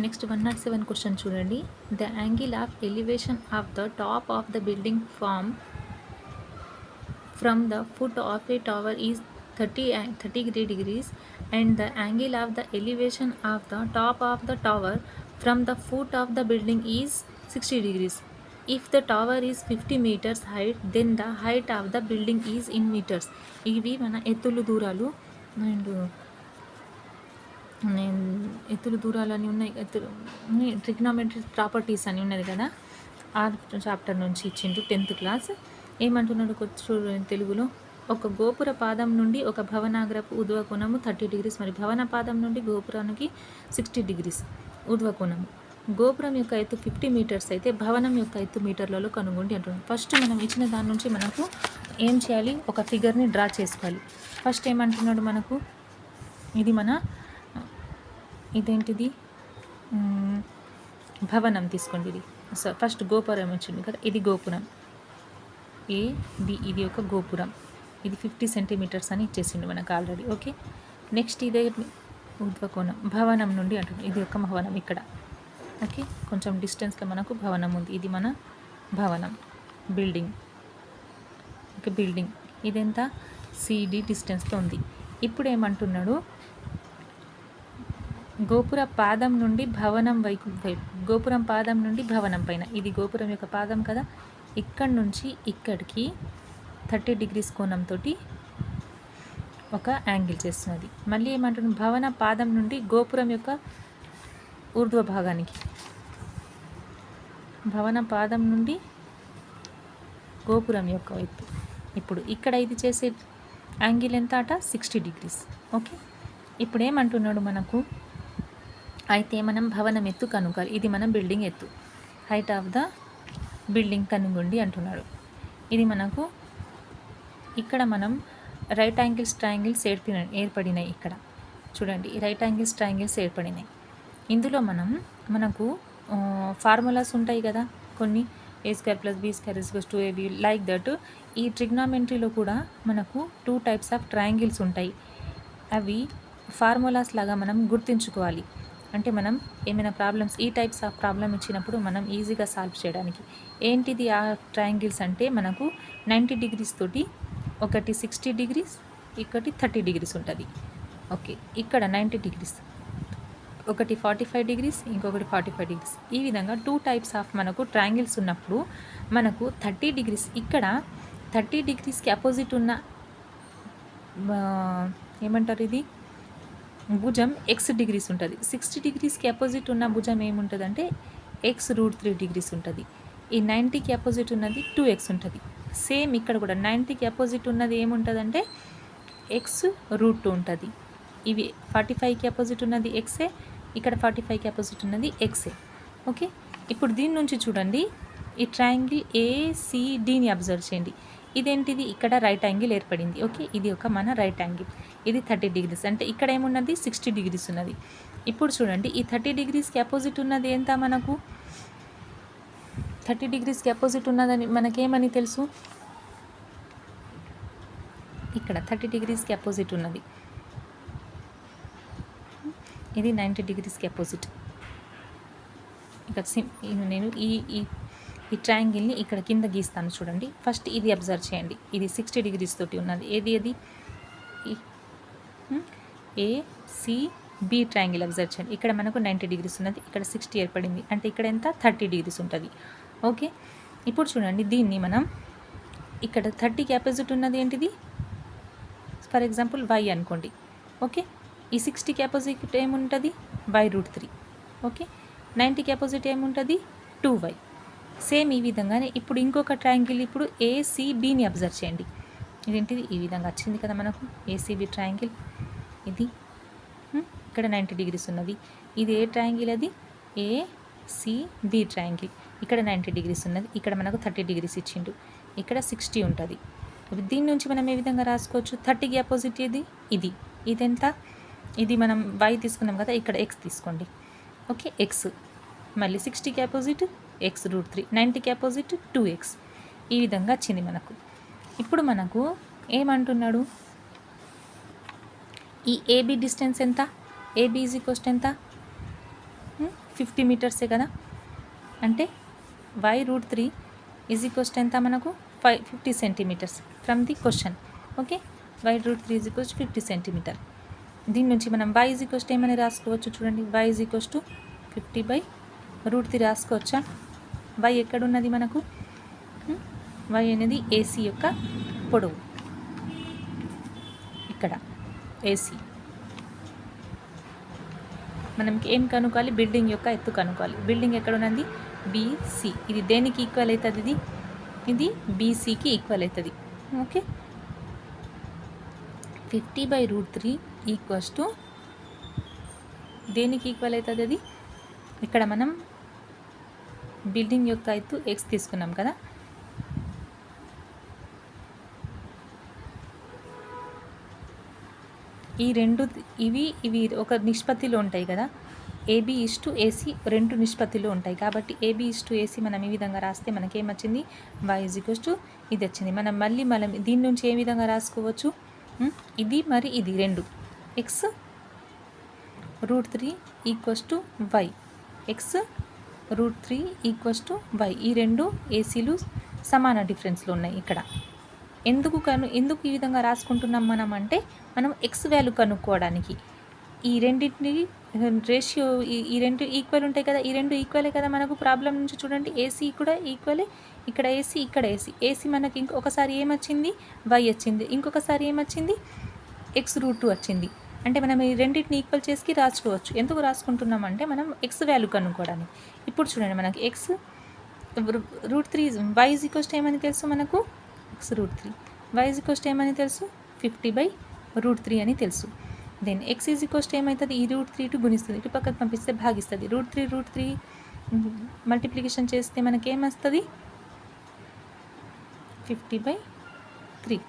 Next 107 question చూడండి. The angle of elevation of the top of the building from the foot of a tower is 30 degrees and the angle of the elevation of the top of the tower from the foot of the building is 60 degrees. If the tower is 50 meters height, then the height of the building is in meters. ఇవి మన ఎత్తులు దూరాలు and ఎత్తులు దూరాలు అని ఉన్నాయి, trigonometry properties అని ఉన్నది కదా, ఆ చాప్టర్ నుంచి ఇచ్చిండు 10th క్లాస్. ఏమంటున్నాడు చూడండి తెలుగులో. ఒక గోపుర పాదం నుండి ఒక భవనాగ్రపు ఊర్ధ్వకోణము 30 degrees, మరి భవన పాదం నుండి గోపురానికి 60 degrees ఊర్ధ్వకోణము. గోపురం యొక్క ఎత్తు 50 meters అయితే భవనం యొక్క ఎత్తు మీటర్లలో కనుగొండి అంటున్నాడు. ఫస్ట్ మనం ఇచ్చిన దాని నుంచి మనకు ఏం చేయాలి, ఒక ఫిగర్ని డ్రా చేసుకోవాలి. ఫస్ట్ ఏమంటున్నాడు మనకు, ఇది మన ఇదేంటిది భవనం తీసుకోండి. ఇది ఫస్ట్ గోపురం వచ్చింది కదా, ఇది గోపురం బి, ఇది ఒక గోపురం, ఇది 50 centimeters అని ఇచ్చేసిండు మనకు ఆల్రెడీ. ఓకే, నెక్స్ట్ ఇదే ఊర్ధ్వకోణం భవనం నుండి అంటుంది, ఇది ఒక భవనం ఇక్కడ. ఓకే, కొంచెం డిస్టెన్స్లో మనకు భవనం ఉంది, ఇది మన భవనం బిల్డింగ్. ఓకే, బిల్డింగ్ ఇదెంత సిడి డిస్టెన్స్లో ఉంది. ఇప్పుడు ఏమంటున్నాడు, గోపుర పాదం నుండి భవనం వైపు, గోపురం పాదం నుండి భవనం పైన, ఇది గోపురం యొక్క పాదం కదా, ఇక్కడి నుంచి ఇక్కడికి 30 degrees కోణంతో ఒక యాంగిల్ చేస్తున్నది. మళ్ళీ ఏమంటున్నాడు, భవన పాదం నుండి గోపురం యొక్క ఊర్ధ్వ భాగానికి, భవన పాదం నుండి గోపురం యొక్క వైపు. ఇప్పుడు ఇక్కడ ఇది చేసే యాంగిల్ ఎంత అట, 60 degrees. ఓకే, ఇప్పుడు ఏమంటున్నాడు మనకు, అయితే మనం భవనం ఎత్తు కనుగొనాలి. ఇది మనం బిల్డింగ్ ఎత్తు, హైట్ ఆఫ్ ద బిల్డింగ్ కనుగొండి అంటున్నాడు. ఇది మనకు ఇక్కడ మనం రైట్ యాంగిల్స్ ట్రయాంగిల్స్ ఏర్పడినాయి. ఇక్కడ చూడండి, రైట్ యాంగిల్స్ ట్రయాంగిల్స్ ఏర్పడినాయి. ఇందులో మనకు ఫార్ములాస్ ఉంటాయి కదా కొన్ని, a² + b² = 2ab, like that. ఈ ట్రిగ్నామెంట్రీలో కూడా మనకు 2 types ఆఫ్ ట్రయాంగిల్స్ ఉంటాయి. అవి ఫార్ములాస్ లాగా మనం గుర్తుంచుకోవాలి. అంటే మనం ఏమైనా ప్రాబ్లమ్స్, ఈ టైప్స్ ఆఫ్ ప్రాబ్లమ్ ఇచ్చినప్పుడు మనం ఈజీగా సాల్వ్ చేయడానికి. ఏంటిది ఆ ట్రయాంగిల్స్ అంటే, మనకు 90 degrees తోటి ఒకటి 60 degrees, ఒకటి 30 degrees ఉంటుంది. ఓకే, ఇక్కడ 90 degrees, ఒకటి 45 degrees, ఇంకొకటి 45 degrees. ఈ విధంగా 2 types ఆఫ్ మనకు ట్రయాంగిల్స్ ఉన్నప్పుడు మనకు 30 degrees, ఇక్కడ 30 degreesకి అపోజిట్ ఉన్న ఏమంటారు, ఇది భుజం x degrees ఉంటుంది. 60 degreesకి అపోజిట్ ఉన్న భుజం ఏముంటుంది అంటే x√3 degrees ఉంటుంది. ఈ 90కి అపోజిట్ ఉన్నది 2x ఉంటుంది. సేమ్ ఇక్కడ కూడా 90కి అపోజిట్ ఉన్నది ఏముంటుంది అంటే x√2 ఉంటుంది. ఇవి 45కి అపోజిట్ ఉన్నది xఏ, ఇక్కడ 45కి అపోజిట్ ఉన్నది xఏ. ఓకే, ఇప్పుడు దీని నుంచి చూడండి, ఈ ట్రయాంగిల్ ACDని అబ్జర్వ్ చేయండి. ఇదేంటిది, ఇక్కడ రైట్ యాంగిల్ ఏర్పడింది. ఓకే, ఇది ఒక మన రైట్ యాంగిల్, ఇది 30 degrees, అంటే ఇక్కడ ఏమున్నది 60 degrees ఉన్నది. ఇప్పుడు చూడండి, ఈ 30 degreesకి అపోజిట్ ఉన్నది ఎంత, మనకు 30 degreesకి అపోజిట్ ఉన్నదని మనకేమని తెలుసు, ఇక్కడ 30 degreesకి అపోజిట్ ఉన్నది, ఇది 90 degreesకి అపోజిట్. ఇక్కడ నేను ఈ ట్రయాంగిల్ని ఇక్కడ కింద గీస్తాను చూడండి. ఫస్ట్ ఇది అబ్జర్వ్ చేయండి, ఇది 60 degrees తోటి ఉన్నది. ఏది ACB ట్రయాంగిల్ అబ్జర్వ్ చేయండి. ఇక్కడ మనకు 90 degrees ఉన్నది, ఇక్కడ 60 ఏర్పడింది, అంటే ఇక్కడ ఎంత 30 degrees ఉంటుంది. ఓకే, ఇప్పుడు చూడండి, దీన్ని మనం ఇక్కడ 30కి అపోజిట్ ఉన్నది ఏంటిది, ఫర్ ఎగ్జాంపుల్ y అనుకోండి. ఓకే, ఈ 60కి అపోజిట్ ఏముంటుంది, y√3. ఓకే, 90కి అపోజిట్ ఏముంటుంది, 2y. సేమ్ ఈ విధంగానే ఇప్పుడు ఇంకొక ట్రయాంగిల్, ఇప్పుడు ACBని అబ్జర్వ్ చేయండి. ఇదేంటిది, ఈ విధంగా వచ్చింది కదా మనకు ACB ట్రయాంగిల్. ఇది ఇక్కడ 90 degrees ఉన్నది. ఇది ఏ ట్రయాంగిల్, అది ACB ట్రయాంగిల్. ఇక్కడ 90 degrees ఉన్నది, ఇక్కడ మనకు 30 degrees ఇచ్చిండు, ఇక్కడ 60 ఉంటుంది. దీని నుంచి మనం ఏ విధంగా రాసుకోవచ్చు, 30కి అపోజిట్ ఇది ఇదెంత, ఇది మనం y తీసుకున్నాం కదా, ఇక్కడ x తీసుకోండి. ఓకే, x, మళ్ళీ 60కి అపోజిట్ x√3, 90కి అపోజిట్ 2x. ఈ విధంగా వచ్చింది మనకు. ఇప్పుడు మనకు ఏమంటున్నాడు, ఈ AB డిస్టెన్స్ ఎంత, AB ఈజ్ ఈక్వల్స్ ఎంత, 50 మీటర్సే కదా, అంటే y√3 ఈజ్ ఈక్వల్స్ టు ఎంత మనకు 50 centimetres from the question. Okay, y√3 is equals 50 centimetre. దీని నుంచి మనం y ఈజ్ ఈక్వల్స్ టు ఏమని రాసుకోవచ్చు చూడండి, y is equals to 50/√3 రాసుకోవచ్చా? y ఎక్కడున్నది మనకు, y అనేది AC యొక్క పొడవు, ఇక్కడ AC. మనం ఏం కనుక్కోవాలి, బిల్డింగ్ యొక్క ఎత్తు కనుక్కోవాలి. బిల్డింగ్ ఎక్కడ ఉన్నది, BC. ఇది దేనికి ఈక్వల్ అవుతుంది, ఇది BCకి ఈక్వల్ అవుతుంది. ఓకే, 50/√3 ఈక్వల్స్ టు దేనికి ఈక్వల్ అవుతుంది, అది ఇక్కడ మనం బిల్డింగ్ యొక్క ఎత్తు x తీసుకున్నాం కదా, ఈ రెండు ఇవి ఒక నిష్పత్తిలో ఉంటాయి కదా, AB/AC రెండు నిష్పత్తిలో ఉంటాయి. కాబట్టి AB/AC మనం ఈ విధంగా రాస్తే మనకేమొచ్చింది, y ఈజ్ ఈక్వల్స్ టు ఇది వచ్చింది. మనం దీని నుంచి ఏ విధంగా రాసుకోవచ్చు, ఇది మరి ఇది రెండు x√3 equals to y, x√3 equals to y. ఈ రెండు ఏసీలు సమాన డిఫరెన్స్లో ఉన్నాయి. ఇక్కడ ఎందుకు ఈ విధంగా రాసుకుంటున్నాం మనం అంటే, మనం ఎక్స్ వాల్యూ కనుక్కోవడానికి. ఈ రెండింటిని రేషియో ఈ రెండు ఈక్వల్ ఉంటాయి కదా, ఈ రెండు ఈక్వలే కదా మనకు ప్రాబ్లం నుంచి చూడండి. ఏసీ కూడా ఈక్వలే, ఇక్కడ ఏసీ ఇక్కడ ఏసీ మనకి ఇంకొకసారి ఏమొచ్చింది, y వచ్చింది, ఇంకొకసారి ఏమొచ్చింది, x√2 వచ్చింది. అంటే మనం ఈ రెండింటిని ఈక్వల్ చేసి రాసుకోవచ్చు. ఎందుకు రాసుకుంటున్నామంటే మనం ఎక్స్ వాల్యూ కనుక్కోవడానికి. ఇప్పుడు చూడండి, మనకి x√3 y is equals to ఏమని తెలుసు మనకు, x√3, y is equals to ఏమని తెలుసు, 50/√3 అని తెలుసు. Then x is equals to ఏమవుతుంది, ఈ √3 గుణిస్తుంది, ఇటు పక్కకు పంపిస్తే భాగిస్తుంది. √3 మల్టిప్లికేషన్ చేస్తే మనకేమొస్తుంది, 50/3.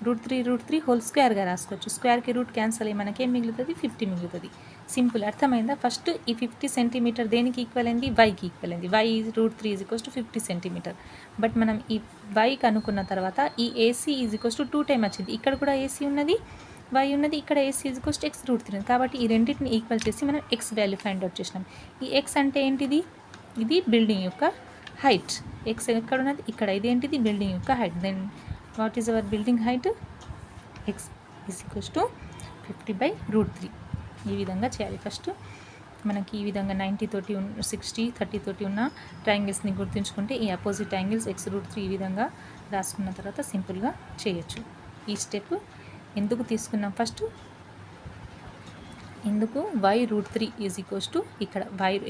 √3 హోల్ స్క్వేర్గా రాసుకోవచ్చు. స్క్వేర్కి రూట్ క్యాన్సల్ అయ్యి మనకేం మిగులుతుంది, 50 మిగులుతుంది. సింపుల్, అర్థమైందా? ఫస్ట్ ఈ 50 సెంటీమీటర్ దేనికి ఈక్వల్ అయింది, వైకి ఈక్వల్ అయింది. y√3 is equals to 50 centimetre. But మనం ఈ y కనుక్కున్న తర్వాత ఈ AC is equals to 2 time వచ్చింది. ఇక్కడ కూడా ఏసీ ఉన్నది, y ఉన్నది, ఇక్కడ AC is equals to x√3. కాబట్టి ఈ రెండింటిని ఈక్వల్ చేసి మనం ఎక్స్ వాల్యూ ఫైండ్ అవుట్ చేసినాం. ఈ ఎక్స్ అంటే ఏంటిది, ఇది బిల్డింగ్ యొక్క హైట్. ఎక్స్ ఎక్కడ ఉన్నది, ఇక్కడ. ఇది ఏంటిది, బిల్డింగ్ యొక్క height. Then what is our building height, x is equals to 50/√3. ఈ విధంగా చేయాలి. ఫస్ట్ మనకి ఈ విధంగా 90 తోటి 60 30 తోటి ఉన్న ట్రయాంగిల్స్ని గుర్తుంచుకుంటే ఈ అపోజిట్ యాంగిల్స్ x√3 ఈ విధంగా రాసుకున్న తర్వాత సింపుల్గా చేయొచ్చు. ఈ స్టెప్ ఎందుకు తీసుకున్నాం, ఫస్ట్ ఎందుకు y√3 ఈజ్ ఈక్వల్స్ టు, ఇక్కడ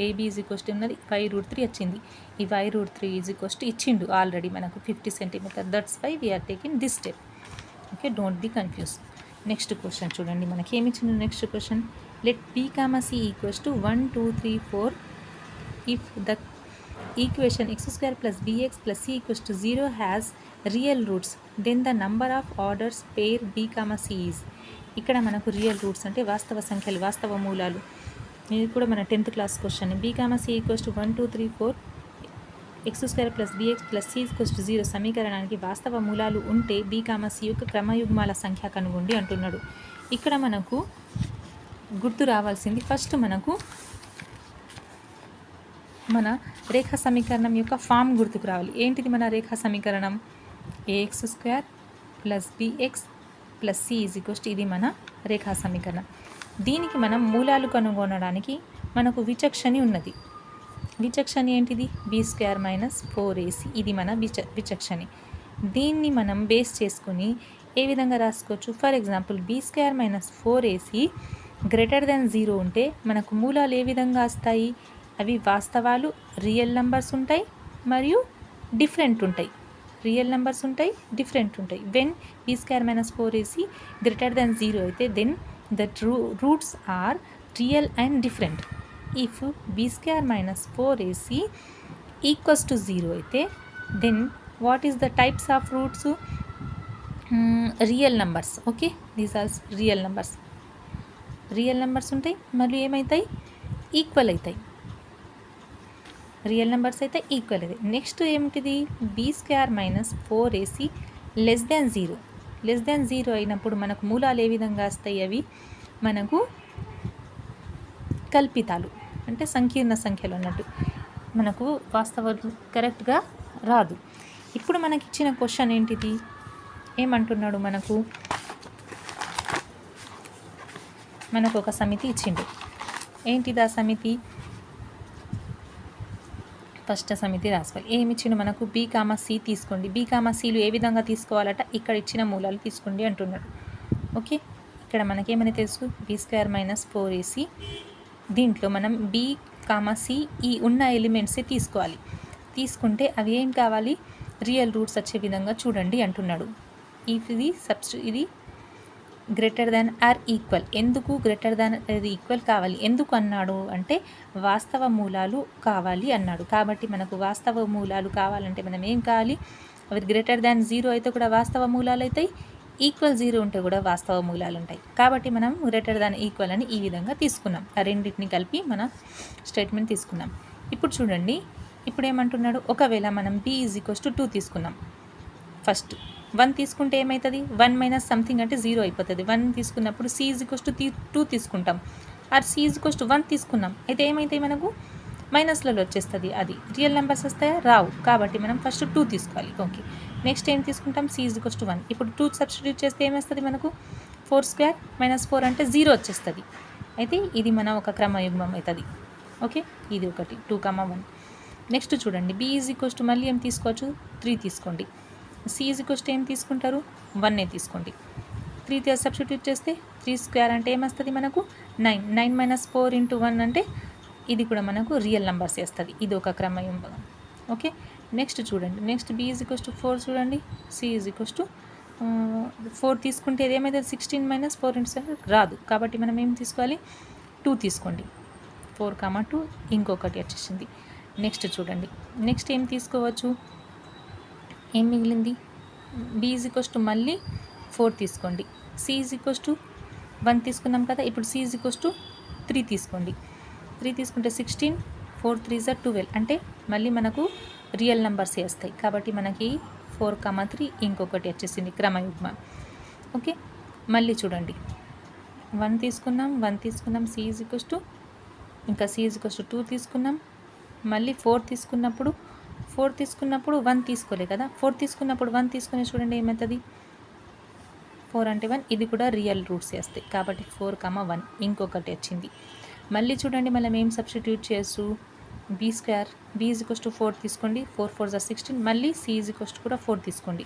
AB ఈజ్ ఈక్వల్స్ టు ఉన్నది, y√3 వచ్చింది. ఈ y√3 ఈజ్ ఈక్వల్స్ టు ఇచ్చిండు ఆల్రెడీ మనకు 50 centimetre. That's why we are taking this step. Okay, don't be confuse. Next question చూడండి, మనకి ఏమి ఇచ్చింది. Next question, let B, C equals to 1 2 3 4 if the equation x² + bx + c equals to 0 has real roots, then the number of orders pair B, C is. ఇక్కడ మనకు real roots అంటే వాస్తవ సంఖ్యలు, వాస్తవ మూలాలు. ఇది కూడా మన 10th class question. B, C equals to 1 2 3 4 x² + bx + c equals to 0 సమీకరణానికి వాస్తవ మూలాలు ఉంటే B, C యొక్క క్రమయుగ్మాల సంఖ్య కనుగొండి అంటున్నాడు. ఇక్కడ మనకు గుర్తు రావాల్సింది, ఫస్ట్ మనకు మన రేఖా సమీకరణం యొక్క ఫామ్ గుర్తుకు రావాలి. ఏంటిది మన రేఖా సమీకరణం, ax² + bx + c is equals to, ఇది మన రేఖా సమీకరణం. దీనికి మనం మూలాలు కనుగొనడానికి మనకు విచక్షణ ఉన్నది. విచక్షణ ఏంటిది, b² - 4ac, ఇది మన విచక్షణ. దీన్ని మనం బేస్ చేసుకొని ఏ విధంగా రాసుకోవచ్చు, for example b² - 4ac greater than 0 ఉంటే మనకు మూలాలు ఏ విధంగా వస్తాయి, అవి వాస్తవాలు, రియల్ నెంబర్స్ ఉంటాయి మరియు డిఫరెంట్ ఉంటాయి. రియల్ నెంబర్స్ ఉంటాయి, డిఫరెంట్ ఉంటాయి. When b² - 4ac greater than 0 అయితే then that roots are real and different. If b² - 4ac equals to 0 అయితే then what is the types of roots, real numbers. Okay, these are real numbers. Real numbers ఉంటాయి మరియు ఏమవుతాయి, equal అవుతాయి. Real numbers అయితే equal అవుతాయి. Next ఏమిటిది, b² - 4ac less than 0. Less than 0 అయినప్పుడు మనకు మూలాలు ఏ విధంగా వస్తాయి, అవి మనకు కల్పితాలు అంటే సంకీర్ణ సంఖ్యలు అన్నట్టు, మనకు వాస్తవ కరెక్ట్గా రాదు. ఇప్పుడు మనకి ఇచ్చిన క్వశ్చన్ ఏంటిది, ఏమంటున్నాడు, మనకు ఒక సమితి ఇచ్చిండు. ఏంటిది ఆ సమితి? ఫస్ట్ సమితి రాసుకోవాలి. ఏమి ఇచ్చిండు మనకు? బి కామా సి తీసుకోండి. బి కామా సిలు ఏ విధంగా తీసుకోవాలట? ఇక్కడ ఇచ్చిన మూలాలు తీసుకోండి అంటున్నాడు. ఓకే, ఇక్కడ మనకేమని తెలుసు? b² - 4ac. దీంట్లో మనం బి కామా సి ఈ ఉన్న ఎలిమెంట్సే తీసుకోవాలి. తీసుకుంటే అవి ఏం కావాలి? రియల్ రూట్స్ వచ్చే విధంగా చూడండి అంటున్నాడు. ఇది గ్రేటర్ దాన్ ఆర్ ఈక్వల్. ఎందుకు గ్రేటర్ దాన్ ఈక్వల్ కావాలి? ఎందుకు అన్నాడు అంటే వాస్తవ మూలాలు కావాలి అన్నాడు. కాబట్టి మనకు వాస్తవ మూలాలు కావాలంటే మనం ఏం కావాలి? అవి గ్రేటర్ దాన్ 0 అయితే కూడా వాస్తవ మూలాలు అవుతాయి, ఈక్వల్ 0 ఉంటే కూడా వాస్తవ మూలాలు ఉంటాయి. కాబట్టి మనం గ్రేటర్ దాన్ ఈక్వల్ అని ఈ విధంగా తీసుకున్నాం. ఆ రెండింటిని కలిపి మన స్టేట్మెంట్ తీసుకున్నాం. ఇప్పుడు చూడండి, ఇప్పుడు ఏమంటున్నాడు? ఒకవేళ మనం b = 2 తీసుకున్నాం. ఫస్ట్ 1 తీసుకుంటే ఏమవుతుంది? 1 మైనస్ సంథింగ్ అంటే 0 అయిపోతుంది. 1 తీసుకున్నప్పుడు c = 2 తీసుకుంటాం. ఆర్ c = 1 తీసుకున్నాం. అయితే ఏమైతాయి? మనకు మైనస్లలో వచ్చేస్తుంది. అది రియల్ నెంబర్స్ వస్తాయా? రావు. కాబట్టి మనం ఫస్ట్ 2 తీసుకోవాలి. ఓకే, నెక్స్ట్ ఏం తీసుకుంటాం? c = 1. ఇప్పుడు 2 సబ్స్టిట్యూట్ చేస్తే ఏమొస్తుంది మనకు? 4² - 4 అంటే 0 వచ్చేస్తుంది. అయితే ఇది మన ఒక క్రమయుగ్మం అవుతుంది. ఓకే, ఇది ఒకటి 2, 1. నెక్స్ట్ చూడండి, b = మళ్ళీ ఏం తీసుకోవచ్చు? 3 తీసుకోండి. c = ఏం తీసుకుంటారు? 1 తీసుకోండి. 3 సబ్స్టిట్యూట్ చేస్తే 3² అంటే ఏమొస్తుంది మనకు? 9. 9 - 4 × 1 అంటే ఇది కూడా మనకు రియల్ నెంబర్స్ వేస్తుంది. ఇది ఒక క్రమయుగ్మం. ఓకే, నెక్స్ట్ చూడండి, నెక్స్ట్ b = 4 చూడండి. c = 4 తీసుకుంటే ఇది ఏమైతే? 16 - 4 × 7 రాదు. కాబట్టి మనం ఏం తీసుకోవాలి? 2 తీసుకోండి. 4, 2 ఇంకొకటి వచ్చేసింది. నెక్స్ట్ చూడండి, నెక్స్ట్ ఏం తీసుకోవచ్చు? ఏం మిగిలింది? b = మళ్ళీ 4 తీసుకోండి. c = 1 తీసుకున్నాం కదా. ఇప్పుడు c = 3 తీసుకోండి. 3 తీసుకుంటే 16, 4 3 = 12 అంటే మళ్ళీ మనకు రియల్ నెంబర్స్ వస్తాయి. కాబట్టి మనకి 4, 3 ఇంకొకటి వచ్చేసింది క్రమయుగ్మం. ఓకే, మళ్ళీ చూడండి, 1 తీసుకున్నాం, c = ఇంకా c = 2 తీసుకున్నాం. మళ్ళీ 4 తీసుకున్నప్పుడు 1 తీసుకోలే కదా. 4 తీసుకున్నప్పుడు 1 తీసుకుని చూడండి ఏమవుతుంది? 4 అంటే 1. ఇది కూడా రియల్ రూట్స్ వస్తాయి. కాబట్టి 4, 1 ఇంకొకటి వచ్చింది. మళ్ళీ చూడండి, మనం ఏం సబ్స్టిట్యూట్ చేయొచ్చు? b² = 4 తీసుకోండి. 4, 4 = 16. మళ్ళీ c = కూడా 4 తీసుకోండి.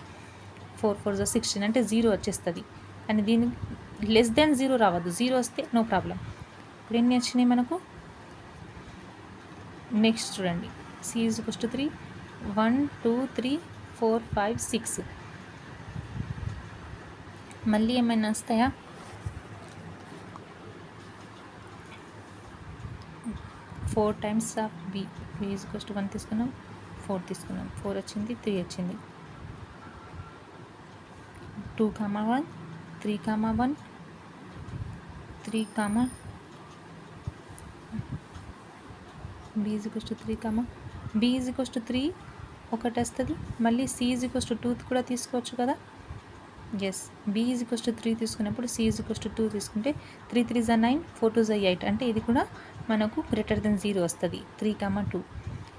4, 4 = 16 అంటే 0 వచ్చేస్తుంది. కానీ దీని లెస్ దాన్ 0 రావద్దు. 0 వస్తే నో ప్రాబ్లం. ఇప్పుడు ఎన్ని వచ్చినాయి మనకు? నెక్స్ట్ చూడండి, c = 3. 1, 2, 3, 4, 5, 6. మళ్ళీ ఏమైనా వస్తాయా? 4 times of b = 1 తీసుకున్నాం, 4 తీసుకున్నాం, 4 వచ్చింది, 3 వచ్చింది. 2, 1, 3, 1, 3, b = 3 ఒకటి వస్తుంది. మళ్ళీ c = 2 కూడా తీసుకోవచ్చు కదా. ఎస్, b = 3 తీసుకున్నప్పుడు c = 2 తీసుకుంటే 3, 3 = 9, 4, 2 = 8 అంటే ఇది కూడా మనకు గ్రేటర్ దెన్ 0 వస్తుంది. 3, 2.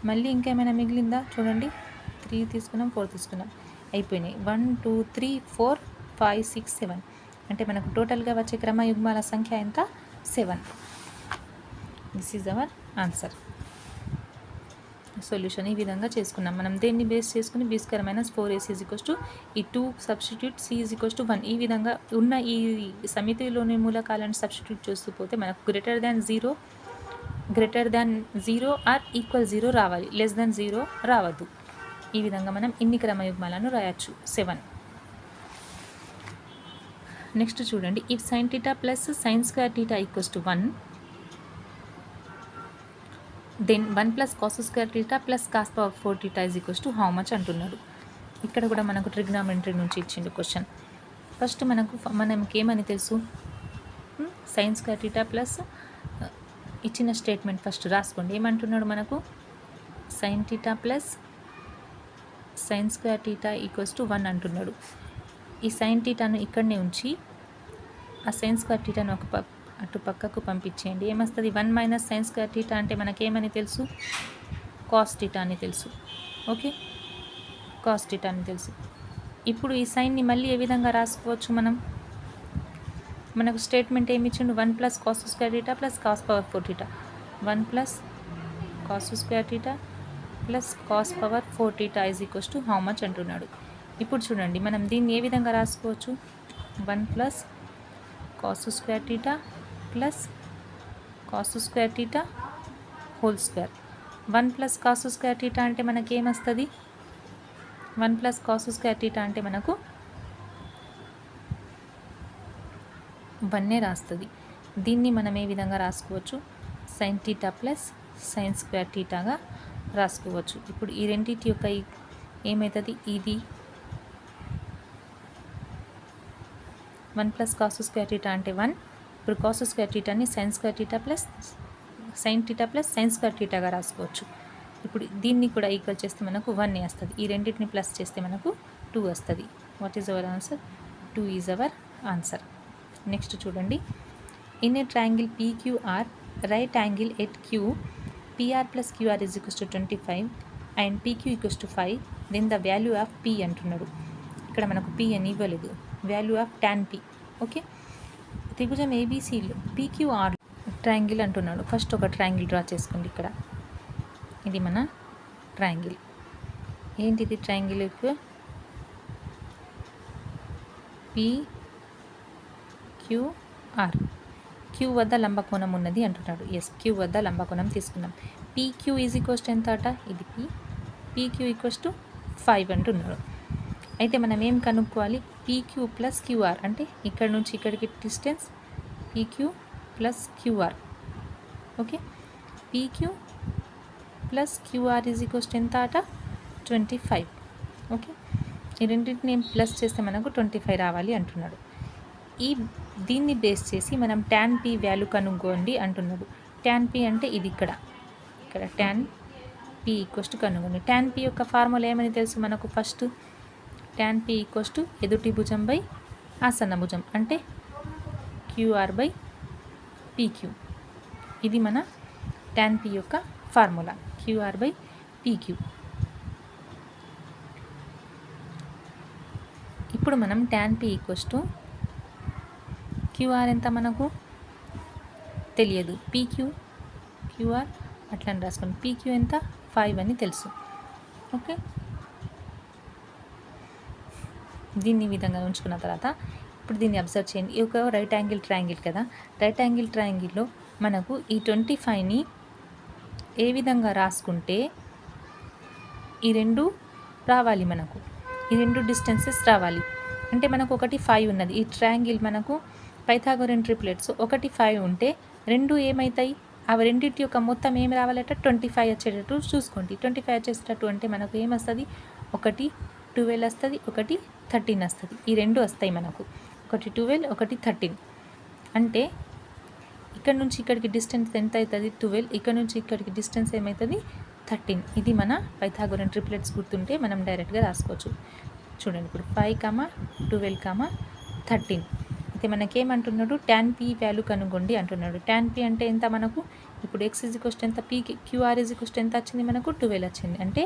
మళ్ళీ ఇంకేమైనా మిగిలిందా? చూడండి, 3 తీసుకున్నాం, 4 తీసుకున్నాం, అయిపోయినాయి. 1, 2, 3, 4, 5, 6, 7 అంటే మనకు టోటల్గా వచ్చే క్రమయుగ్మాల సంఖ్య ఎంత? 7. This is our answer. Solution ఈ విధంగా చేసుకున్నాం. మనం దేన్ని బేస్ చేసుకుని b² - 4ac ఈ 2 సబ్స్టిట్యూట్ c = 1 ఈ విధంగా ఉన్న ఈ సమితిలోని మూలకాలను సబ్స్టిట్యూట్ చేస్తూ పోతే మనకు గ్రేటర్ దాన్ 0 ఆర్ ఈక్వల్ 0 రావాలి. లెస్ దాన్ 0 రావద్దు. ఈ విధంగా మనం ఇన్ని క్రమయుగ్మాలను రాయొచ్చు. 7. నెక్స్ట్ చూడండి, if sin θ + sin² θ = 1, then 1 + cos² θ + cos power 4 θ = how much అంటున్నాడు. ఇక్కడ కూడా మనకు ట్రిగ్నామెట్రీ నుంచి ఇచ్చిండు క్వశ్చన్. ఫస్ట్ మనకి ఏమని తెలుసు? sin² θ ప్లస్ ఇచ్చిన స్టేట్మెంట్ ఫస్ట్ రాసుకోండి. ఏమంటున్నాడు మనకు? sin θ ప్లస్ sin² θ = 1 అంటున్నాడు. ఈ sin θను ఇక్కడనే ఉంచి ఆ sin² θను ఒక అటు పక్కకు పంపించేయండి. ఏమొస్తుంది? 1 మైనస్ సైన్ స్క్వేర్ థీటా అంటే మనకేమని తెలుసు? కాస్ థీటా అని తెలుసు. ఓకే, కాస్ థీటా అని తెలుసు. ఇప్పుడు ఈ సైన్ని మళ్ళీ ఏ విధంగా రాసుకోవచ్చు మనం? మనకు స్టేట్మెంట్ ఏమి ఇచ్చిండు? 1 plus cos square theta plus cos power 4 theta. 1 plus cos square theta plus cos power 4 theta is equals to how much అంటున్నాడు. ఇప్పుడు చూడండి, మనం దీన్ని ఏ విధంగా రాసుకోవచ్చు? 1 plus cos square theta plus cos square theta whole square. 1 plus cos square theta అంటే మనకి ఏమొస్తుంది? 1 ప్లస్ కాస్ స్క్వేర్ థీటా అంటే మనకు 1 రాస్తుంది. దీన్ని మనం ఏ విధంగా రాసుకోవచ్చు? Sine theta plus sine square థీటాగా రాసుకోవచ్చు. ఇప్పుడు ఈ రెండింటి యొక్క ఏమవుతుంది? ఇది 1 ప్లస్ కాస్ స్క్వేర్ థీటా అంటే 1. ఇప్పుడు కాస్ స్క్వేర్ థీటాని sine square theta plus sine theta plus sine square థీటాగా రాసుకోవచ్చు. ఇప్పుడు దీన్ని కూడా ఈక్వల్ చేస్తే మనకు 1 వస్తుంది. ఈ రెండింటిని ప్లస్ చేస్తే మనకు 2 వస్తుంది. What is our answer? 2 is our answer. Next చూడండి, in a triangle PQR right angle at Q PR plus QR is equals to 25 and PQ equals to 5 then the value of P అంటున్నాడు. ఇక్కడ మనకు P అని ఇవ్వలేదు, value of tan P. Okay, త్రిభుజం ఏబీసీలో PQR triangle అంటున్నాడు. First ఒక triangle draw చేసుకోండి. ఇక్కడ ఇది మన ట్రయాంగిల్. ఏంటిది ట్రయాంగిల్? PQR. క్యూ వద్ద లంబకోణం ఉన్నది అంటున్నాడు. ఎస్, క్యూ వద్ద లంబకోణం తీసుకున్నాం. PQ ఈజ్ ఈక్వల్స్ టు ఎంత అట? ఇది P. PQ ఈక్వల్స్ టు 5 అంటున్నాడు. అయితే మనం ఏం కనుక్కోవాలి? PQ ప్లస్ QR అంటే ఇక్కడ నుంచి ఇక్కడికి distance PQ plus QR. Okay, PQ plus QR is equals to ఎంత అట? 25. ఓకే, ఈ రెండింటిని ప్లస్ చేస్తే మనకు 25 రావాలి అంటున్నాడు. దీన్ని బేస్ చేసి మనం tan P వాల్యూ కనుక్కోండి అంటున్నాడు. tan P అంటే ఇది ఇక్కడ tan P ఈక్వల్స్ టు కనుక్కోండి. tan P యొక్క ఫార్ములా ఏమని తెలుసు మనకు? First tan P equals to ఎదుటి భుజం బై ఆసన్న భుజం అంటే QR బై PQ. ఇది మన tan P యొక్క ఫార్ములా, QR బై PQ. ఇప్పుడు మనం tan P equals to QR ఎంత మనకు తెలియదు. QR అట్లా అని రాసుకోండి. PQ ఎంత? 5 అని తెలుసు. ఓకే, దీన్ని విధంగా ఉంచుకున్న తర్వాత ఇప్పుడు దీన్ని అబ్జర్వ్ చేయండి. ఈ ఒక రైట్ యాంగిల్ ట్రయాంగిల్ కదా. రైట్ యాంగిల్ ట్రయాంగిల్లో మనకు ఈ 25ని ఏ విధంగా రాసుకుంటే ఈ రెండు రావాలి, మనకు ఈ రెండు డిస్టెన్సెస్ రావాలి. అంటే మనకు ఒకటి 5 ఉన్నది. ఈ ట్రయాంగిల్ మనకు పైథాగోరియన్ ట్రిప్లెట్స్ 1, 5 ఉంటే రెండు ఏమవుతాయి? అవి రెండింటి యొక్క మొత్తం ఏమి రావాలట? 25 వచ్చేటట్టు చూసుకోండి. 25 వచ్చేటట్టు అంటే మనకు ఏమొస్తుంది? ఒకటి 12 వస్తుంది, ఒకటి 13 వస్తుంది. ఈ రెండు వస్తాయి మనకు, ఒకటి 12, ఒకటి 13. అంటే ఇక్కడ నుంచి ఇక్కడికి డిస్టెన్స్ ఎంత అవుతుంది? 12. ఇక్కడ నుంచి ఇక్కడికి డిస్టెన్స్ ఏమవుతుంది? 13. ఇది మన పైథాగోరియన్ ట్రిప్లెట్స్ గుర్తుంటే మనం డైరెక్ట్గా రాసుకోవచ్చు. చూడండి, ఇప్పుడు 5, 12, 13. అయితే మనకేమంటున్నాడు? tan P వాల్యూ కనుగొండి అంటున్నాడు. tan P అంటే ఎంత మనకు? ఇప్పుడు x ఈజ్ ఈక్వల్స్ టు ఎంత? QR ఈజ్ ఈక్వల్స్ టు ఎంత వచ్చింది మనకు? 12 వచ్చింది. అంటే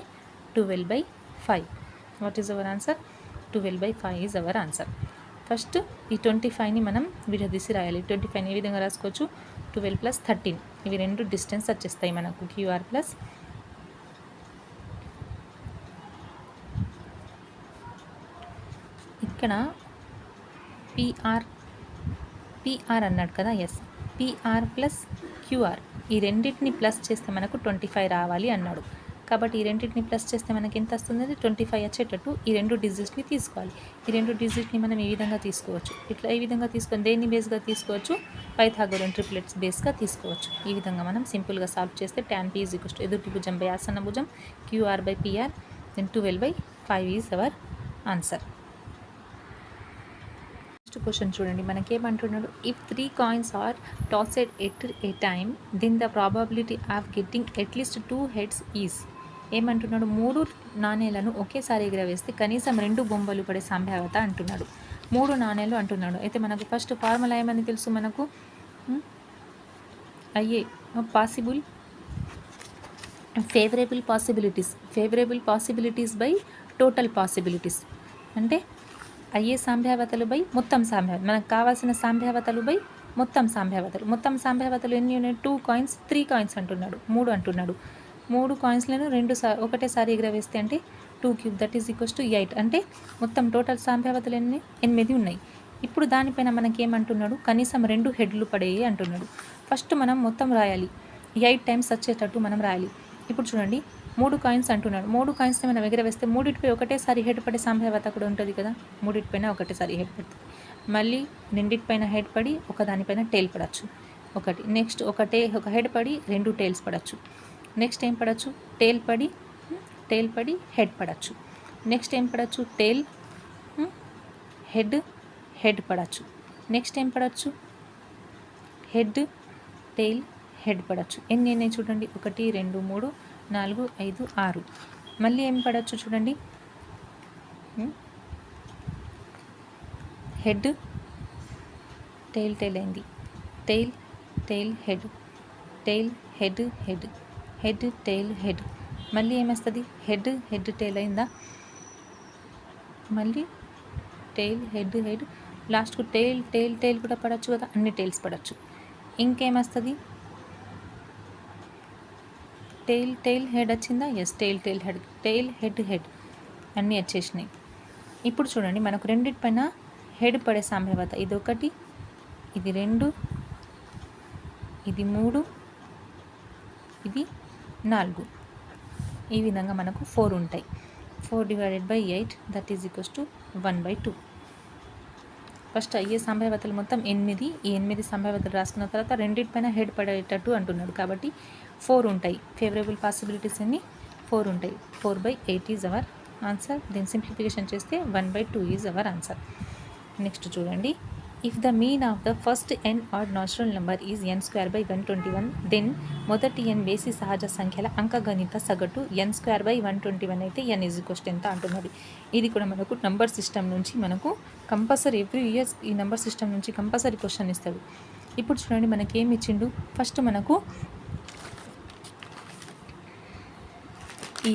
12/5. What is our answer? 12/5 is our answer. First ఈ 25ని మనం విడదీసి రాయాలి. 25ని ఏ విధంగా రాసుకోవచ్చు? 12 + 13. ఇవి రెండు డిస్టెన్స్ వచ్చేస్తాయి మనకు. QR ప్లస్ ఇక్కడ PR అన్నాడు కదా. ఎస్, PR ప్లస్ QR ఈ రెండింటిని ప్లస్ చేస్తే మనకు 25 రావాలి అన్నాడు. కాబట్టి ఈ రెండింటిని ప్లస్ చేస్తే మనకి ఎంత వస్తుంది? 25 వచ్చేటట్టు ఈ రెండు డిజిట్స్ని తీసుకోవాలి. ఈ రెండు డిజిట్ని మనం ఈ విధంగా తీసుకోవచ్చు. ఇట్లా ఈ విధంగా తీసుకొని దేన్ని బేస్గా తీసుకోవచ్చు? పైథాగోరియన్ ట్రిప్లెట్స్ బేస్గా తీసుకోవచ్చు. ఈ విధంగా మనం సింపుల్గా సాల్వ్ చేస్తే tan P is equals to ఎదుటి భుజం బై ఆసన్న భుజం QR by PR then 12/5 is our answer. Next question చూడండి, మనకేమంటున్నాడు? If 3 coins are tossed at a time then the probability of getting at least 2 heads is. ఏమంటున్నాడు? 3 నాణేలను ఒకేసారి ఎగరవేస్తే కనీసం 2 బొమ్మలు పడే సంభావ్యత అంటున్నాడు. 3 నాణేలు అంటున్నాడు. అయితే మనకు ఫస్ట్ ఫార్ములా ఏమని తెలుసు మనకు? అయ్యే possible favourable possibilities by total possibilities, అంటే అయ్యే సంభావ్యతలు బై మొత్తం సంభావ్యత, మనకు కావాల్సిన సంభావ్యతలు బై మొత్తం సంభావ్యతలు. మొత్తం సంభావ్యతలు ఎన్ని ఉన్నాయి? 2 కాయిన్స్ 3 కాయిన్స్ అంటున్నాడు, 3 అంటున్నాడు. 3 కాయిన్స్లను ఒకటేసారి ఎగరవేస్తే అంటే 2 cube that is equals to 8, అంటే మొత్తం టోటల్ సంభావ్యతలు ఎన్ని? 8 ఉన్నాయి. ఇప్పుడు దానిపైన మనకేమంటున్నాడు? కనీసం 2 హెడ్లు పడేయి అంటున్నాడు. ఫస్ట్ మనం మొత్తం రాయాలి, 8 టైమ్స్ వచ్చేటట్టు మనం రాయాలి. ఇప్పుడు చూడండి 3 కాయిన్స్ అంటున్నాడు. 3 కాయిన్స్ని మనం ఎగరవేస్తే మూడిటిపై ఒకటేసారి హెడ్ పడే సంభావ్యత కూడా ఉంటుంది కదా, మూడిటిపైన ఒకటేసారి హెడ్ పడుతుంది. మళ్ళీ రెండిటిపైన హెడ్ పడి ఒకదానిపైన టేల్ పడవచ్చు ఒకటి. నెక్స్ట్ ఒక హెడ్ పడి 2 టేల్స్ పడవచ్చు. నెక్స్ట్ ఏం పడవచ్చు? టేల్ పడి హెడ్ పడవచ్చు. నెక్స్ట్ ఏం పడవచ్చు? టేల్ హెడ్ పడవచ్చు. నెక్స్ట్ ఏం పడవచ్చు? హెడ్ టేల్ హెడ్ పడవచ్చు. ఎన్ని చూడండి, 1 2 3 4 5 6. మళ్ళీ ఏం పడవచ్చు చూడండి, హెడ్ టేల్ అయింది, టేల్ హెడ్ టేల్ హెడ్. మళ్ళీ ఏమొస్తుంది? హెడ్ టేల్ అయిందా? మళ్ళీ టేల్ హెడ్ లాస్ట్కు టేల్ కూడా పడవచ్చు కదా, అన్ని టేల్స్ పడవచ్చు. ఇంకేమొస్తుంది? టేల్ హెడ్ వచ్చిందా? ఎస్, టేల్ హెడ్ అన్నీ వచ్చేసినాయి. ఇప్పుడు చూడండి మనకు రెండిటిపైన హెడ్ పడే సంభావ్యత, ఇది 1, ఇది 2, ఇది 3, ఇది 4. ఈ విధంగా మనకు 4 ఉంటాయి. 4 divided by 8 that is equals to 1/2. First అయ్యే సంభావ్యతలు మొత్తం 8. ఈ 8 సంభావ్యతలు రాసుకున్న తర్వాత రెండింటిపైన హెడ్ పడేటట్టు అంటున్నాడు కాబట్టి 4 ఉంటాయి. ఫేవరబుల్ పాసిబిలిటీస్ అన్ని 4 ఉంటాయి. 4/8 ఈజ్ అవర్ ఆన్సర్. దీన్ని సింప్లిఫికేషన్ చేస్తే 1/2 ఈజ్ అవర్ ఆన్సర్. నెక్స్ట్ చూడండి, if the mean of the first n odd natural number is n²/121 then మొదటి n బేసి సహజ సంఖ్యల అంకగణిత సగటు n²/121 అయితే n ఈజ్ ఈక్వల్స్ టు ఎంత అంటున్నది. ఇది కూడా మనకు నంబర్ సిస్టమ్ నుంచి మనకు కంపల్సరీ ఎవ్రీ ఇయర్స్ ఈ నంబర్ సిస్టమ్ నుంచి కంపల్సరీ క్వశ్చన్ ఇస్తాడు. ఇప్పుడు చూడండి మనకి ఏమి ఇచ్చిండు. ఫస్ట్ మనకు ఈ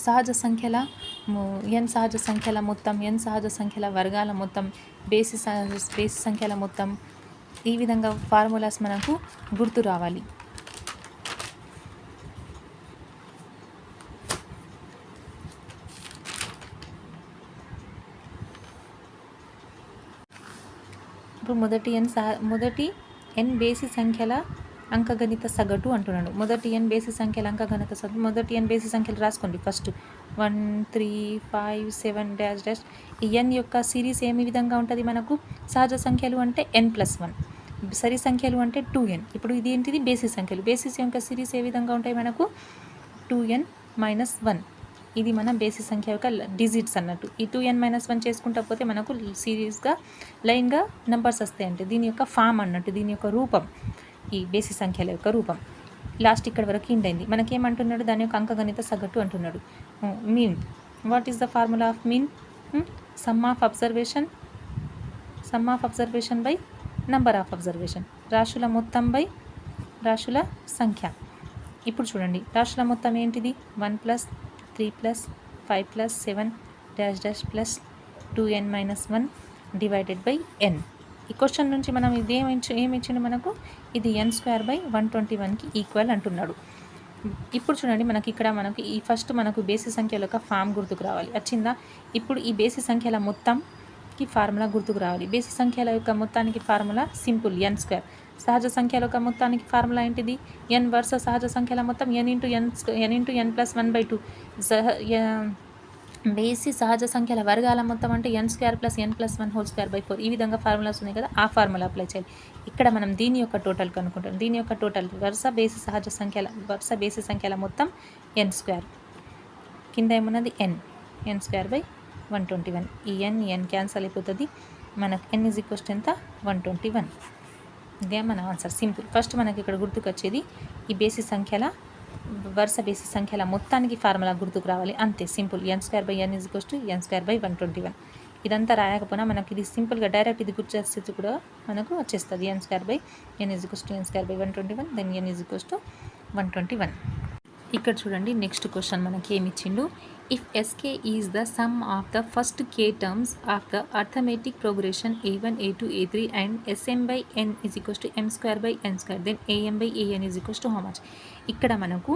సహజ సంఖ్యల n సహజ సంఖ్యల మొత్తం, n సహజ సంఖ్యల వర్గాల మొత్తం, బేసి సంఖ్యల మొత్తం, ఈ విధంగా ఫార్ములాస్ మనకు గుర్తు రావాలి. ఇప్పుడు మొదటి n బేసి సంఖ్యల అంకగణిత సగటు అంటున్నాడు. మొదటి n బేసి సంఖ్యల అంకగణిత సగటు, మొదటి n బేసి సంఖ్యలు రాసుకోండి. First 1 3 5 7 dash. ఈ n యొక్క సిరీస్ ఏమి విధంగా ఉంటుంది? మనకు సహజ సంఖ్యలు అంటే n+1, సరి సంఖ్యలు అంటే 2n. ఇప్పుడు ఇది ఏంటిది? బేసి సంఖ్యలు. బేసిస్ యొక్క సిరీస్ ఏ విధంగా ఉంటాయి? మనకు 2n - 1. ఇది మన బేసి సంఖ్య యొక్క డిజిట్స్ అన్నట్టు. ఈ 2n - 1 చేసుకుంటా పోతే మనకు సిరీస్గా లైన్గా నెంబర్స్ వస్తాయి. అంటే దీని యొక్క ఫామ్ అన్నట్టు, దీని యొక్క రూపం, ఈ బేసి సంఖ్యల యొక్క రూపం. లాస్ట్ ఇక్కడ వరకు ఎండ్ అయింది. మనకేమంటున్నాడు? దాని యొక్క అంకగణిత సగటు అంటున్నాడు. Mean, what is the formula of mean? Some of observation by number of observation, రాశుల మొత్తం బై రాశుల సంఖ్య. ఇప్పుడు చూడండి రాశుల మొత్తం ఏంటిది? 1 + 3 + 5 + 7 dash plus 2n - 1 divided by n. ఈ క్వశ్చన్ నుంచి మనం ఇది ఏమిచ్చిండు మనకు? ఇది n²/121కి ఈక్వల్ అంటున్నాడు. ఇప్పుడు చూడండి మనకి ఇక్కడ ఈ ఫస్ట్ మనకు బేసి సంఖ్యల యొక్క ఫామ్ గుర్తుకు రావాలి. వచ్చిందా? ఇప్పుడు ఈ బేసి సంఖ్యల మొత్తంకి ఫార్ములా గుర్తుకు రావాలి. బేసి సంఖ్యల యొక్క మొత్తానికి ఫార్ములా సింపుల్, n². సహజ సంఖ్యల యొక్క మొత్తానికి ఫార్ములా ఏంటిది? n వర్స సహజ సంఖ్యల మొత్తం n × n + 1/2. బేసి సహజ సంఖ్యల వర్గాల మొత్తం అంటే n² + n + 1 whole square by 4. ఈ విధంగా ఫార్ములాస్ ఉన్నాయి కదా, ఆ ఫార్ములా అప్లై చేయాలి. ఇక్కడ మనం దీని యొక్క టోటల్ కనుక్కుంటాం. దీని యొక్క టోటల్ వరుస బేసి సంఖ్యల మొత్తం n². కింద ఏమున్నది? n²/121. ఈ n క్యాన్సల్ అయిపోతుంది. మనకు n ఈజ్ ఈక్వల్స్ టు ఎంత? 121. ఇదే మన ఆన్సర్. సింపుల్. ఫస్ట్ మనకి ఇక్కడ గుర్తుకొచ్చేది ఈ వరుస బేసి సంఖ్యల మొత్తానికి ఫార్ములా గుర్తుకు రావాలి. అంతే, simple. n² / n is equals to n² / 121. ఇదంతా రాయకపోయినా మనకి ఇది సింపుల్గా డైరెక్ట్ ఇది గుర్తు కూడా మనకు వచ్చేస్తుంది. n² by n n² by 121 then n 121. ఇక్కడ చూడండి నెక్స్ట్ క్వశ్చన్ మనకి ఏమి ఇచ్చిండు. If Sk is the sum of the first k terms of the arithmetic progression a1 a2 a3 and Sm by n m² by n² then am by an how much. ఇక్కడ మనకు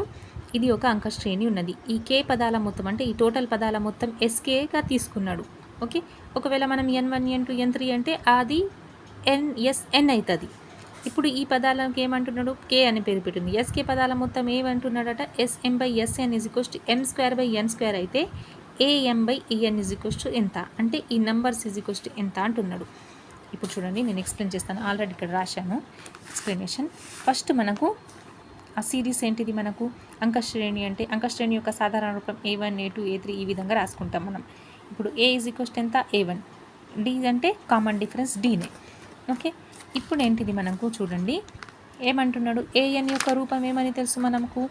ఇది ఒక అంక శ్రేణి ఉన్నది. ఈ k పదాల మొత్తం అంటే ఈ టోటల్ పదాల మొత్తం Skగా తీసుకున్నాడు. ఓకే, ఒకవేళ మనం n1 n2 n3 అంటే అది n అవుతుంది. ఇప్పుడు ఈ పదాలకు ఏమంటున్నాడు, k అని పేరు పెట్టింది. Sk పదాల మొత్తం ఏమంటున్నాడట, Sm by Sn m² by n² అయితే am బై an ఎంత అంటే ఈ నంబర్స్ ఎంత అంటున్నాడు. ఇప్పుడు చూడండి నేను ఎక్స్ప్లెయిన్ చేస్తాను, ఆల్రెడీ ఇక్కడ రాశాను ఎక్స్ప్లెనేషన్. ఫస్ట్ మనకు ఆ సిరీస్ ఏంటిది, మనకు అంకశ్రేణి అంటే అంకశ్రేణి యొక్క సాధారణ రూపం a1 a2 a3 ఈ విధంగా రాసుకుంటాం మనం. ఇప్పుడు a ఎంత, a1, d అంటే కామన్ డిఫరెన్స్ dనే. ఓకే, ఇప్పుడు ఏంటిది మనకు చూడండి ఏమంటున్నాడు, an యొక్క రూపం ఏమని తెలుసు మనకు.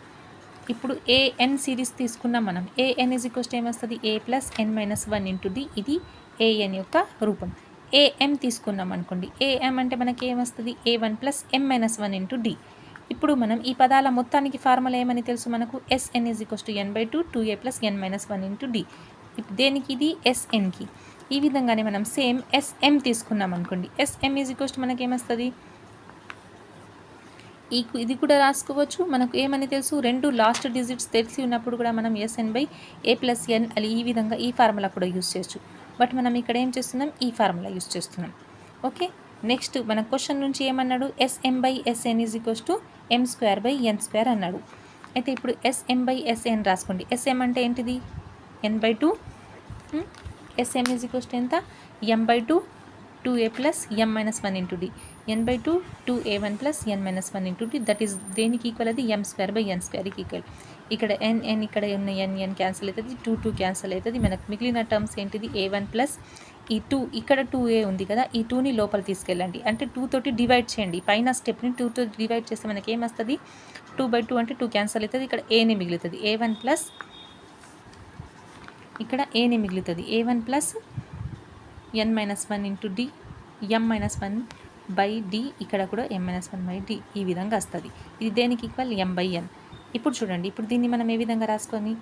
ఇప్పుడు an సిరీస్ తీసుకున్నాం మనం. an ఏమొస్తుంది, a plus n minus 1 into d, ఇది an యొక్క రూపం. am తీసుకున్నాం అనుకోండి, am అంటే మనకి ఏమొస్తుంది, a1 plus m minus 1 into d. ఇప్పుడు మనం ఈ పదాల మొత్తానికి ఫార్ములా ఏమని తెలుసు మనకు, Sn n/2 2a plus n minus 1 into d. దేనికి, ఇది Snకి. ఈ విధంగానే మనం సేమ్ Sm తీసుకున్నాం అనుకోండి, Sm మనకి ఏమొస్తుంది, ఇది కూడా రాసుకోవచ్చు. మనకు ఏమని తెలుసు, రెండు లాస్ట్ డిజిట్స్ తెలిసి ఉన్నప్పుడు కూడా మనం Sn by a plus n అని ఈ విధంగా ఈ ఫార్ములా కూడా యూజ్ చేయొచ్చు. బట్ మనం ఇక్కడ ఏం చేస్తున్నాం, ఈ ఫార్ములా యూజ్ చేస్తున్నాం. ఓకే, నెక్స్ట్ మన క్వశ్చన్ నుంచి ఏమన్నాడు, Sm by Sn m² by n² అన్నాడు. అయితే ఇప్పుడు Sm బై Sn రాసుకోండి. Sm అంటే ఏంటిది, n/2. Sm ఎంత, m/2 2a plus m minus 1 into d, n/2 2a1 plus n minus 1 into d. That is దేనికి ఈక్వల్, అది m² బై n²కి ఈక్వల్. ఇక్కడ n ఇక్కడ ఉన్న n క్యాన్సిల్ అవుతుంది, 2 క్యాన్సిల్ అవుతుంది. మనకు మిగిలిన టర్మ్స్ ఏంటిది, a1 ప్లస్ ఈ 2, ఇక్కడ 2a ఉంది కదా, ఈ 2ని లోపల తీసుకెళ్ళండి. అంటే 2 తోటి డివైడ్ చేయండి. పైన స్టెప్ని 2 తోటి డివైడ్ చేస్తే మనకి ఏమొస్తుంది, 2/2 అంటే 2 క్యాన్సిల్ అవుతుంది. ఇక్కడ ఏని మిగులుతుంది, a1 ప్లస్ ఇక్కడ ఏని మిగులుతుంది, a1 plus n minus 1 into d, m minus 1 by d, ఇక్కడ కూడా m మైనస్ 1 బై d ఈ విధంగా వస్తుంది. ఇది దేనికి ఈక్వల్, m బై n. ఇప్పుడు చూడండి, ఇప్పుడు దీన్ని మనం ఏ విధంగా రాసుకొని,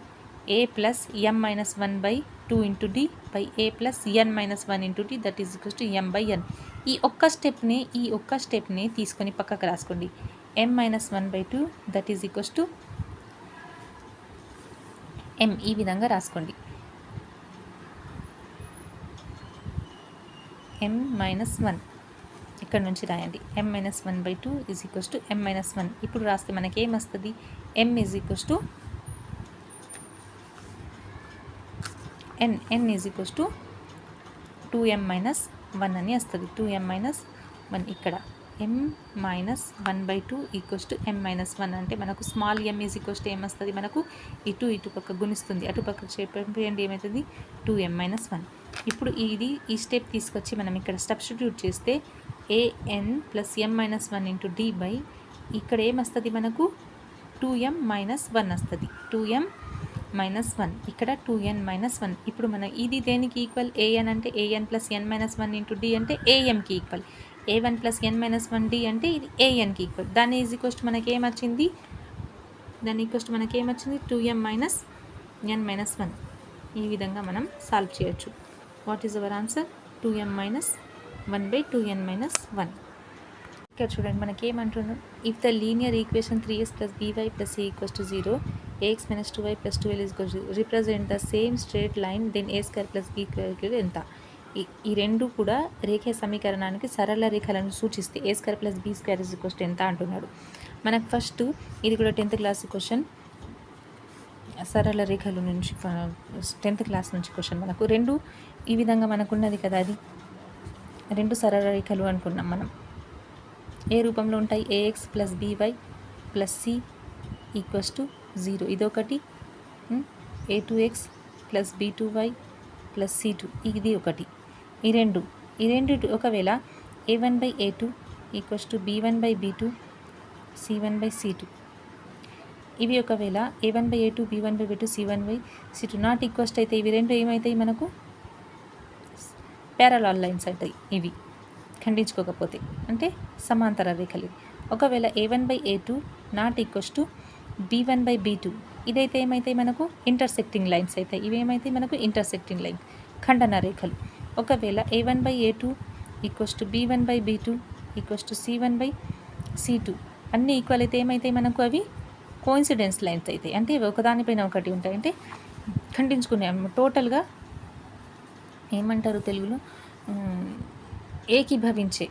a plus m minus 1 by 2 into d by a plus n minus 1 into d that is equals to m by n. ఈ ఒక్క స్టెప్ని తీసుకొని పక్కకు రాసుకోండి, m minus 1 by 2 that is equals to m. ఈ విధంగా రాసుకోండి, m మైనస్ 1 ఇక్కడ నుంచి రాయండి, m minus 1 by 2 is equals to m minus 1. ఇప్పుడు రాస్తే మనకి ఏమొస్తుంది, m is equals to n is equals to 2m minus 1 అని వస్తుంది. 2m మైనస్ 1 ఇక్కడ m minus 1 by 2 equals to m minus 1 అంటే మనకు small m is equals to ఏమొస్తుంది, మనకు ఇటు పక్క గుణిస్తుంది, అటు పక్కకు చెప్పండి ఏమవుతుంది, 2m మైనస్ 1. ఇప్పుడు ఈ స్టెప్ తీసుకొచ్చి మనం ఇక్కడ సబ్స్టిట్యూట్ చేస్తే an plus m minus 1 into d by ఇక్కడ ఏమొస్తుంది మనకు, 2m మైనస్ 1 వస్తుంది. 2m మైనస్ 1, ఇక్కడ 2n మైనస్ 1. ఇప్పుడు మన ఇది దేనికి ఈక్వల్, an అంటే an plus n minus 1 into d అంటే amకి equal, a1 plus n minus 1 d అంటే ఇది anకి ఈక్వల్. దాని ఈజ్ ఈక్వల్స్ మనకి ఏమొచ్చింది, 2m మైనస్ n మైనస్ 1. ఈ విధంగా మనం సాల్వ్ చేయొచ్చు. What is our answer, 2m minus 1 by 2n minus 1. ఇక్కడ చూడండి మనకి ఏమంటున్నాం, if the linear equation 3s plus by plus c equals to 0, ax minus 2y plus 2l is equals to represent the same straight line, then a² plus b² ఎంత. ఈ రెండు కూడా రేఖ సమీకరణానికి సరళ రేఖలను సూచిస్తే a² plus b² is equals to ఎంత అంటున్నాడు. మనకు ఫస్ట్ ఇది కూడా 10th క్లాస్ క్వశ్చన్, సరళ రేఖల నుంచి 10th క్లాస్ నుంచి క్వశ్చన్. మనకు రెండు ఈ విధంగా మనకున్నది కదా, అది రెండు సరళ రేఖలు అనుకున్నాం మనం. ఏ రూపంలో ఉంటాయి, ax plus by plus c equals to 0 ఇదొకటి, a2x plus b2y plus c2 ఇది ఒకటి. ఈ రెండు ఒకవేళ a1 by a2 equals to b1 by b2 c1 by c2, ఇవి ఒకవేళ a1 by a2 b1 by b2 c1 by c2 not equals అయితే ఇవి రెండు ఏమవుతాయి మనకు, ప్యారలాల్ లైన్స్ అవుతాయి ఇవి ఖండించుకోకపోతే, అంటే సమాంతర రేఖలు. ఒకవేళ a1/a2 not equals to b1/b2 ఇదైతే ఏమైతే మనకు ఇంటర్సెక్టింగ్ లైన్స్ అవుతాయి. ఇవేమైతే మనకు ఇంటర్సెక్టింగ్ లైన్ ఖండన రేఖలు. ఒకవేళ a1/a2 equals to b1/b2 equals to c1/c2 అన్నీ ఈక్వల్ అయితే ఏమైతే మనకు అవి కోఇన్సిడెన్స్ లైన్స్ అవుతాయి. అంటే ఒకదానిపైన ఒకటి ఉంటాయి, అంటే ఖండించుకునే టోటల్గా ఏమంటారు తెలుగులో ఏకీభవించే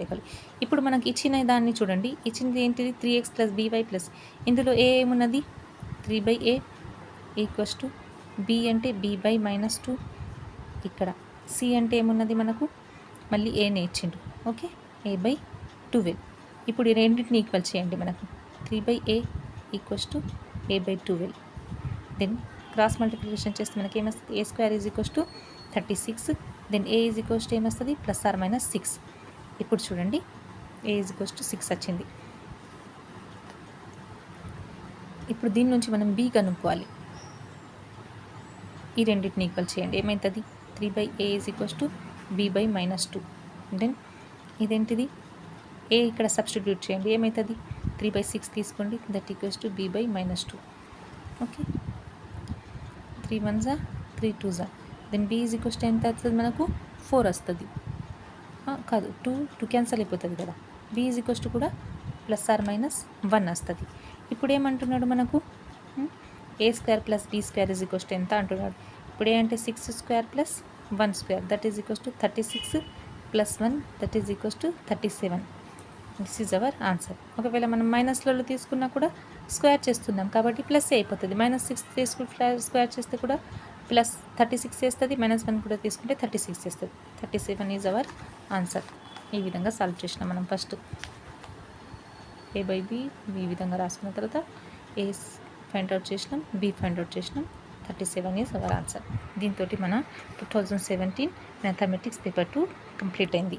రేఖలు. ఇప్పుడు మనకి ఇచ్చిన దాన్ని చూడండి, ఇచ్చినది ఏంటిది 3x + by ప్లస్ ఇందులో ఏ ఏమున్నది 3/a ఈక్వల్స్ టు b అంటే b/-2, ఇక్కడ c అంటే ఏమున్నది మనకు మళ్ళీ ఏనే ఇచ్చిండు. Okay, a/12. ఇప్పుడు ఈ రెండింటిని ఈక్వల్ చేయండి. మనకు 3/a equals to a/12. Then cross multiplication చేస్తే మనకి ఏమొస్తుంది, a² = 36. దెన్ a = ఏమొస్తుంది ±6. ఇప్పుడు చూడండి a = 6 వచ్చింది. ఇప్పుడు దీని నుంచి మనం b కనుక్కోవాలి. ఈ రెండింటిని ఈక్వల్ చేయండి. ఏమవుతుంది 3/a = b/-2. దెన్ ఇదేంటిది a ఇక్కడ సబ్స్టిట్యూట్ చేయండి. ఏమవుతుంది 3/6 తీసుకోండి, that equals to b/-2. Okay, 3 1s 3 2s. Then b = ఎంత వస్తుంది మనకు 4 వస్తుంది. కాదు 2 క్యాన్సల్ అయిపోతుంది కదా. b = కూడా ±1 వస్తుంది. ఇప్పుడు ఏమంటున్నాడు మనకు a² + b² = ఎంత అంటున్నాడు. ఇప్పుడు ఏ అంటే 6² + 1² that is equals to 36 + 1 that is equals to 37. This is our answer. ఒకవేళ మనం మైనస్లలో తీసుకున్నా కూడా స్క్వేర్ చేస్తున్నాం కాబట్టి ప్లస్ అయిపోతుంది. -6 తీసుకుంటే స్క్వేర్ చేస్తే కూడా +36 చేస్తుంది. -1 కూడా తీసుకుంటే 36 చేస్తుంది. 37 ఈజ్ అవర్ ఆన్సర్. ఈ విధంగా సాల్వ్ చేసినాం మనం. ఫస్ట్ a/b ఈ విధంగా రాసుకున్న తర్వాత a ఫైండ్ అవుట్ చేసినాం, b ఫైండ్ అవుట్ చేసినాం. 37 ఈజ్ అవర్ ఆన్సర్. దీంతో మన 2017 మ్యాథమెటిక్స్ పేపర్ 2 కంప్లీట్ అయింది.